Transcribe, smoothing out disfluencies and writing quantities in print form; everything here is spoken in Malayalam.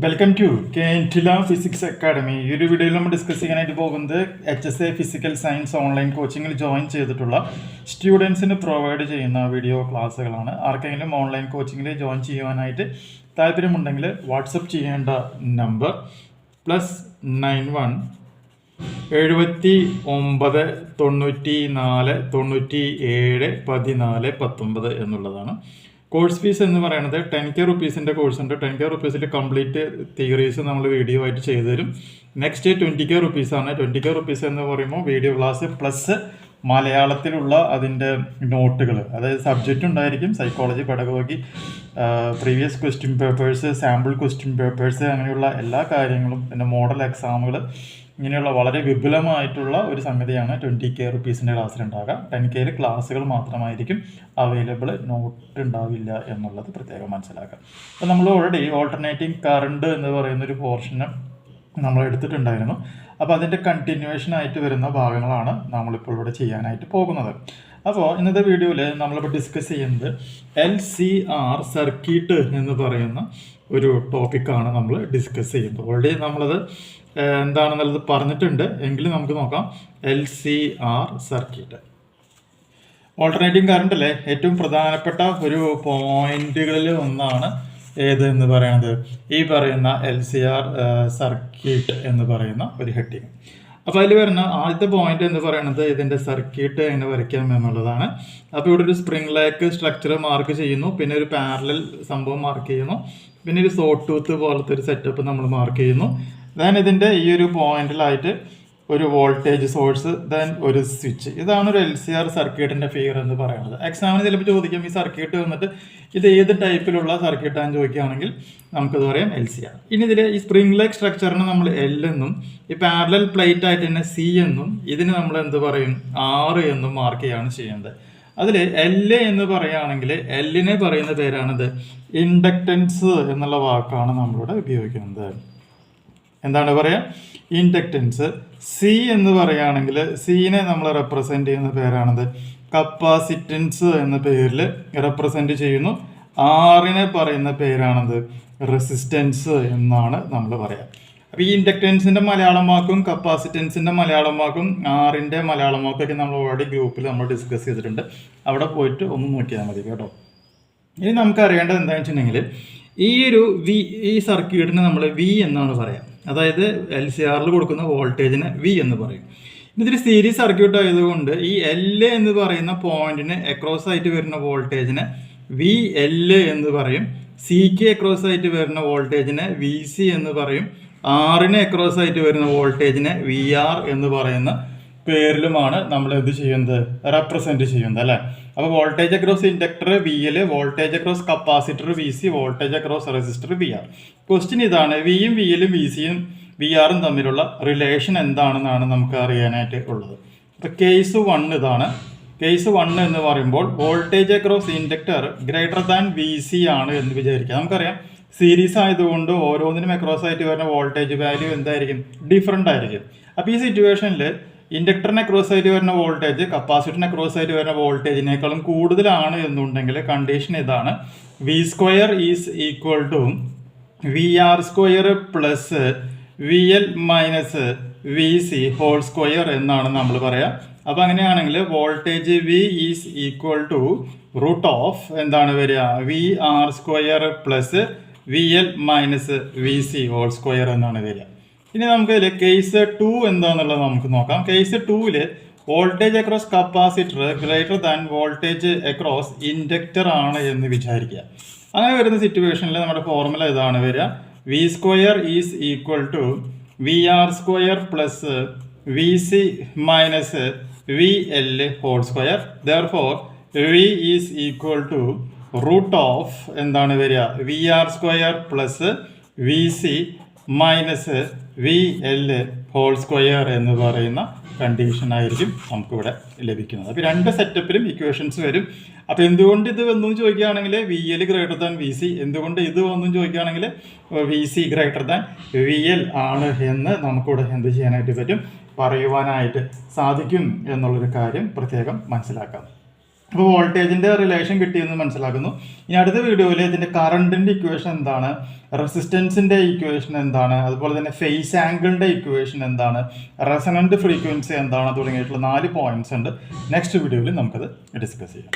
വെൽക്കം ടു കേൻറ്റില ഫിസിക്സ് അക്കാഡമി. ഈ ഒരു വീഡിയോയിൽ നമ്മൾ ഡിസ്കസ് ചെയ്യാനായിട്ട് പോകുന്നത് HSA ഫിസിക്കൽ സയൻസ് ഓൺലൈൻ കോച്ചിങ്ങിൽ ജോയിൻ ചെയ്തിട്ടുള്ള സ്റ്റുഡൻസിന് പ്രൊവൈഡ് ചെയ്യുന്ന വീഡിയോ ക്ലാസ്സുകളാണ്. ആർക്കെങ്കിലും ഓൺലൈൻ കോച്ചിങ്ങിൽ ജോയിൻ ചെയ്യുവാനായിട്ട് താല്പര്യമുണ്ടെങ്കിൽ വാട്സപ്പ് ചെയ്യേണ്ട നമ്പർ +91 79 94 97 14 19 എന്നുള്ളതാണ്. കോഴ്സ് ഫീസ് എന്ന് പറയുന്നത് 10K റുപ്പീസിൻ്റെ കോഴ്സ് ഉണ്ട്. 10K റുപ്പീസിൽ കംപ്ലീറ്റ് തിയറീസ് നമ്മൾ വീഡിയോ ആയിട്ട് ചെയ്തു തരും. നെക്സ്റ്റ് 20K റുപ്പീസാണ്. 20K റുപ്പീസ് എന്ന് പറയുമ്പോൾ വീഡിയോ ക്ലാസ് പ്ലസ് മലയാളത്തിലുള്ള അതിൻ്റെ നോട്ടുകൾ, അതായത് സബ്ജക്റ്റ് ഉണ്ടായിരിക്കും, psychology, pedagogy, previous question papers, sample question papers, അങ്ങനെയുള്ള എല്ലാ കാര്യങ്ങളും, പിന്നെ മോഡൽ എക്സാമുകൾ, ഇങ്ങനെയുള്ള വളരെ വിപുലമായിട്ടുള്ള ഒരു സംഗതിയാണ് 20K റുപ്പീസിൻ്റെ ക്ലാസ്സിലുണ്ടാകുക. 10Kയിൽ ക്ലാസ്സുകൾ മാത്രമായിരിക്കും അവൈലബിൾ, നോട്ട് ഉണ്ടാവില്ല എന്നുള്ളത് പ്രത്യേകം മനസ്സിലാക്കുക. അപ്പോൾ നമ്മൾ ഓൾറെഡി ഓൾട്ടർനേറ്റിംഗ് കറണ്ട് എന്ന് പറയുന്നൊരു പോർഷന് നമ്മൾ എടുത്തിട്ടുണ്ടായിരുന്നു. അപ്പോൾ അതിൻ്റെ കണ്ടിന്യൂവേഷൻ ആയിട്ട് വരുന്ന ഭാഗങ്ങളാണ് നമ്മളിപ്പോൾ ഇവിടെ ചെയ്യാനായിട്ട് പോകുന്നത്. അപ്പോൾ ഇന്നത്തെ വീഡിയോയിൽ നമ്മളിപ്പോൾ ഡിസ്കസ് ചെയ്യുന്നത് LCR സർക്യൂട്ട് എന്ന് പറയുന്ന ഒരു ടോപ്പിക്കാണ് നമ്മൾ ഡിസ്കസ് ചെയ്യുന്നത്. ഓൾറെഡി നമ്മളത് എന്താണെന്നുള്ളത് പറഞ്ഞിട്ടുണ്ട്, എങ്കിലും നമുക്ക് നോക്കാം. LCR സർക്യൂട്ട്, ഓൾട്ടർനേറ്റിംഗ് കറണ്ടിലെ ഏറ്റവും പ്രധാനപ്പെട്ട ഒരു പോയിന്റുകളിൽ ഒന്നാണ് ഏത് എന്ന് പറയുന്നത്, ഈ പറയുന്ന LCR സർക്യൂട്ട് എന്ന് പറയുന്ന ഒരു ഹെഡിങ്. അപ്പോൾ അതിൽ വരുന്ന ആദ്യത്തെ പോയിന്റ് എന്ന് പറയുന്നത് ഇതിൻ്റെ സർക്യൂട്ട് എങ്ങനെ വരയ്ക്കാം എന്നുള്ളതാണ്. അപ്പോൾ ഇവിടെ ഒരു സ്പ്രിംഗ് ലേക്ക് സ്ട്രക്ചർ മാർക്ക് ചെയ്യുന്നു, പിന്നെ ഒരു പാരലൽ സംഭവം മാർക്ക് ചെയ്യുന്നു, പിന്നെ ഒരു സോട്ട് ടൂത്ത് പോലത്തെ ഒരു സെറ്റപ്പ് നമ്മൾ മാർക്ക് ചെയ്യുന്നു. ദെൻ ഇതിൻ്റെ ഈ ഒരു പോയിന്റിലായിട്ട് ഒരു വോൾട്ടേജ് സോഴ്സ്, ദെൻ ഒരു സ്വിച്ച്. ഇതാണ് ഒരു LCR സർക്യൂട്ടിൻ്റെ ഫിഗർ എന്ന് പറയുന്നത്. എക്സാമിന് ചിലപ്പോൾ ചോദിക്കും ഈ സർക്യൂട്ട് വന്നിട്ട് ഇത് ഏത് ടൈപ്പിലുള്ള സർക്യൂട്ടാണെന്ന് ചോദിക്കുകയാണെങ്കിൽ നമുക്കത് പറയാം LCR. ഇനി ഇതിൽ ഈ സ്പ്രിംഗ് ലേക്ക് സ്ട്രക്ചറിന് നമ്മൾ L എന്നും, ഈ പാരലൽ പ്ലേറ്റ് ആയിട്ട് തന്നെ C എന്നും, ഇതിന് നമ്മൾ എന്ത് പറയും R എന്നും മാർക്ക് ചെയ്യാണ് ചെയ്യുന്നത്. അതിൽ L എന്ന് പറയുകയാണെങ്കിൽ Lനെ പറയുന്ന പേരാണിത് ഇൻഡക്റ്റൻസ് എന്നുള്ള വാക്കാണ് നമ്മളിവിടെ ഉപയോഗിക്കുന്നത്. എന്താണ് പറയുക, ഇൻഡക്റ്റൻസ്. C എന്ന് പറയുകയാണെങ്കിൽ സീനെ നമ്മൾ റെപ്രസെൻ്റ് ചെയ്യുന്ന പേരാണത് കപ്പാസിറ്റൻസ് എന്ന പേരിൽ റെപ്രസെൻ്റ് ചെയ്യുന്നു. ആറിനെ പറയുന്ന പേരാണത് റെസിസ്റ്റൻസ് എന്നാണ് നമ്മൾ പറയുക. അപ്പോൾ ഈ ഇൻഡക്റ്റൻസിൻ്റെ മലയാളം വാക്കും കപ്പാസിറ്റൻസിൻ്റെ മലയാളം വാക്കും ആറിൻ്റെ മലയാളം വാക്കൊക്കെ നമ്മൾ ഓൾറെഡി ഗ്രൂപ്പിൽ നമ്മൾ ഡിസ്കസ് ചെയ്തിട്ടുണ്ട്. അവിടെ പോയിട്ട് ഒന്ന് നോക്കിയാൽ മതി കേട്ടോ. ഇനി നമുക്ക് അറിയേണ്ടത് എന്താണെന്ന് വെച്ചിട്ടുണ്ടെങ്കിൽ ഈ സർക്യൂട്ടിന് നമ്മൾ V എന്നാണ് പറയാം. അതായത് LCRൽ കൊടുക്കുന്ന വോൾട്ടേജിന് V എന്ന് പറയും. ഇതൊരു സീരീസ് സർക്യൂട്ട് ആയതുകൊണ്ട് ഈ L എന്ന് പറയുന്ന പോയിന്റിന് അക്രോസ് ആയിട്ട് വരുന്ന വോൾട്ടേജിന് VL എന്ന് പറയും. സിക്ക് അക്രോസ് ആയിട്ട് വരുന്ന വോൾട്ടേജിന് VC എന്ന് പറയും. ആറിന് അക്രോസ് ആയിട്ട് വരുന്ന വോൾട്ടേജിന് VR എന്ന് പറയുന്ന പേരിലുമാണ് നമ്മൾ എന്ത് ചെയ്യുന്നത്, റെപ്രസെന്റ് ചെയ്യുന്നത് അല്ലേ. അപ്പോൾ voltage across inductor VL, voltage across capacitor VC, voltage across resistor VR. Question ഇതാണ്, Vയും VLും VCയും VRും തമ്മിലുള്ള റിലേഷൻ എന്താണെന്നാണ് നമുക്ക് അറിയാനായിട്ട് ഉള്ളത്. അപ്പോൾ കേസ് 1 ഇതാണ്. കേസ് 1 എന്ന് പറയുമ്പോൾ voltage across inductor greater than VC ആണ് എന്ന് വിചാരിക്കുക. നമുക്കറിയാം സീരീസ് ആയതുകൊണ്ട് ഓരോന്നിനും അക്രോസ് ആയിട്ട് വരുന്ന വോൾട്ടേജ് വാല്യൂ എന്തായിരിക്കും, ഡിഫറെൻ്റ് ആയിരിക്കും. അപ്പോൾ ഈ സിറ്റുവേഷനിൽ ഇൻഡക്ടറിനെ ക്രോസ് ആയിട്ട് വരുന്ന വോൾട്ടേജ് കപ്പാസിറ്ററിനെ ക്രോസ് ആയിട്ട് വരുന്ന വോൾട്ടേജിനേക്കാളും കൂടുതലാണ് എന്നുണ്ടെങ്കിൽ കണ്ടീഷൻ ഇതാണ്, V² is equal to VR² plus VL minus VC whole square എന്നാണ് നമ്മൾ പറയാം. അപ്പോൾ അങ്ങനെയാണെങ്കിൽ voltage V is equal to root of എന്താണ് വരിക, VR² plus VL minus VC whole square എന്നാണ് വരിക. ഇനി നമുക്ക് ഇതിൽ കേസ് 2 എന്താണെന്നുള്ളത് നമുക്ക് നോക്കാം. കേസ് 2ൽ voltage across capacitor greater than voltage across inductor ആണ് എന്ന് വിചാരിക്കുക. അങ്ങനെ വരുന്ന സിറ്റുവേഷനിൽ നമ്മുടെ ഫോർമുല ഇതാണ് വരിക, V² is equal to VR² plus VC minus VL whole square. Therefore V is equal to root of എന്താണ് വരിക, VR² plus VC minus VL whole square എന്ന് പറയുന്ന കണ്ടീഷൻ ആയിരിക്കും നമുക്കിവിടെ ലഭിക്കുന്നത്. അപ്പോൾ രണ്ട് സെറ്റപ്പിലും ഇക്വേഷൻസ് വരും. അപ്പോൾ എന്തുകൊണ്ട് ഇത് വന്നു ചോദിക്കുകയാണെങ്കിൽ VL ഗ്രേറ്റർ ദാൻ VC, എന്തുകൊണ്ട് ഇത് വന്നു ചോദിക്കുകയാണെങ്കിൽ VC ഗ്രേറ്റർ ദാൻ VL ആണ് എന്ന് നമുക്കിവിടെ എന്ത് ചെയ്യാനായിട്ട് പറ്റും, പറയുവാനായിട്ട് സാധിക്കും എന്നുള്ളൊരു കാര്യം പ്രത്യേകം മനസ്സിലാക്കാം. അപ്പോൾ വോൾട്ടേജിൻ്റെ റിലേഷൻ കിട്ടിയെന്ന് മനസ്സിലാക്കുന്നു. ഇനി അടുത്ത വീഡിയോയിൽ ഇതിൻ്റെ കറണ്ടിൻ്റെ ഇക്വേഷൻ എന്താണ്, റെസിസ്റ്റൻസിൻ്റെ ഇക്വേഷൻ എന്താണ്, അതുപോലെ തന്നെ ഫേസ് ആംഗിളിൻ്റെ ഇക്വേഷൻ എന്താണ്, റെസണന്റ് ഫ്രീക്വൻസി എന്താണ് തുടങ്ങിയിട്ടുള്ള 4 പോയിന്റ്സ് ഉണ്ട്. നെക്സ്റ്റ് വീഡിയോയിൽ നമുക്കത് ഡിസ്കസ് ചെയ്യാം.